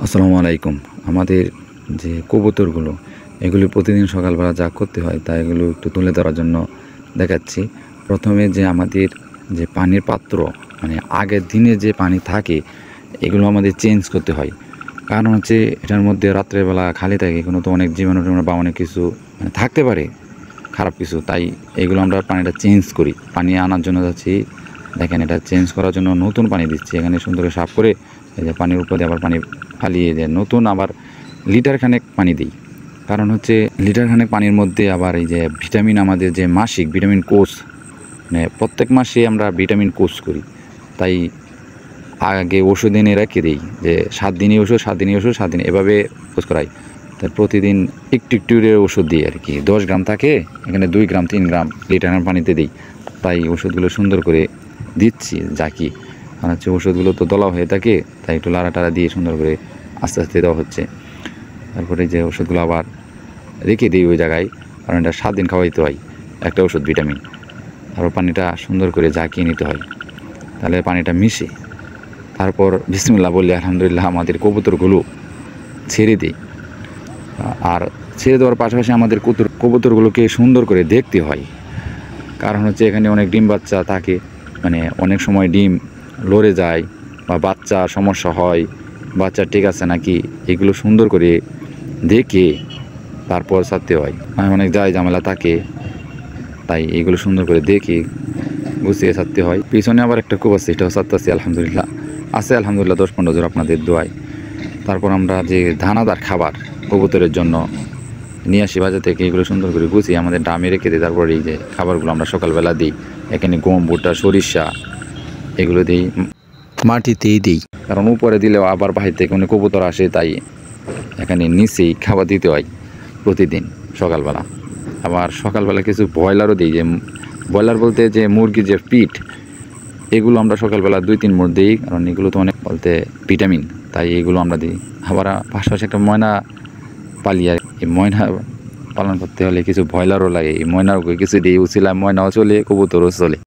আসসালামু আলাইকুম। আমাদের যে কবুতরগুলো এগুলি প্রতিদিন সকালবেলা যা করতে হয় তা এগুলো একটু তুলে ধরার জন্য দেখাচ্ছি। প্রথমে যে আমাদের যে পানির পাত্র মানে আগের দিনে যে পানি থাকে এগুলো আমাদের চেঞ্জ করতে হয়। কারণ হচ্ছে এটার মধ্যে রাত্রেবেলা খালি থাকে কোনো তো অনেক জীবাণু বা অনেক কিছু মানে থাকতে পারে খারাপ কিছু, তাই এগুলো আমরা পানিটা চেঞ্জ করি। পানি আনার জন্য যাচ্ছি, দেখেন এটা চেঞ্জ করার জন্য নতুন পানি দিচ্ছি। এখানে সুন্দর করে সাফ করে এই যে পানির উপরে আবার পানি ফালিয়ে যে নতুন আবার লিটারখানেক পানি দিই। কারণ হচ্ছে লিটারখানেক পানির মধ্যে আবার এই যে ভিটামিন, আমাদের যে মাসিক ভিটামিন কোর্স মানে প্রত্যেক মাসে আমরা ভিটামিন কোর্স করি, তাই আগে ওষুধ এনে রেখে দিই যে 7 দিনই ওষুধ 7 দিনই ওষুধ 7 দিন এভাবে কোর্স করাই। তাই প্রতিদিন একটু একটু ওষুধ দিই আর কি। 10 গ্রাম থাকে, এখানে 2 গ্রাম 3 গ্রাম লিটার পানিতে দিই। তাই ওষুধগুলো সুন্দর করে দিচ্ছি যা কি, আর হচ্ছে ওষুধগুলো তো দলা হয়ে থাকে, তাই একটু লাড়া টাড়া দিয়ে সুন্দর করে আস্তে আস্তে দেওয়া হচ্ছে। তারপরে যে ওষুধগুলো আবার রেখে দিই ওই জায়গায়, কারণ এটা 7 দিন খাওয়াইতে হয় একটা ওষুধ ভিটামিন। তারপর পানিটা সুন্দর করে জাকিয়ে নিতে হয়, তাহলে পানিটা মিশে তারপর বিসমিল্লাহ বললে আলহামদুলিল্লাহ আমাদের কবুতরগুলো ছেড়ে দিই। আর ছেড়ে দেওয়ার পাশাপাশি আমাদের কবুতরগুলোকে সুন্দর করে দেখতে হয়। কারণ হচ্ছে এখানে অনেক ডিম বাচ্চা থাকে, মানে অনেক সময় ডিম লড়ে যায় বা বাচ্চা সমস্যা হয়, বাচ্চা ঠিক আছে নাকি এগুলো সুন্দর করে দেখে তারপর ছাড়তে হয়। অনেক যায় ঝামেলা থাকে, তাই এগুলো সুন্দর করে দেখে গুছিয়ে ছাড়তে হয়। পিছনে আবার একটা কুপ আছে, এটাও ছাড়তেছি আলহামদুলিল্লাহ, আছে আলহামদুলিল্লাহ 10-15 জোড়া আপনাদের দোয়ায়। তারপর আমরা যে দানাদার খাবার কবুতরের জন্য নিয়ে আসি বাজার থেকে, এগুলো সুন্দর করে গুছিয়ে আমাদের ডামে রেখে দিই। তারপরে এই যে খাবারগুলো আমরা সকালবেলা দিই, এখানে গম, ভুট্টা, সরিষা এগুলো দিই, মাটিতেই দিই। কারণ উপরে দিলেও আবার বাহির থেকে অনেক কবুতর আসে, তাই এখানে নিচেই খাবার দিতে হয় প্রতিদিন সকালবেলা। আবার সকালবেলা কিছু ব্রয়লারও দিই, যে ব্রয়লার বলতে যে মুরগির যে পিঠ, এগুলো আমরা সকালবেলা 2-3 মোড় দিই, কারণ এগুলো তো অনেক বলতে ভিটামিন, তাই এগুলো আমরা দিই। আবার পাশাপাশি একটা ময়না পালি, আর এই ময়না পালন করতে হলে কিছু ব্রয়লারও লাগে, এই ময়নার কিছু দিই, উচিলায় ময়নাও চলে কবুতরও চলে।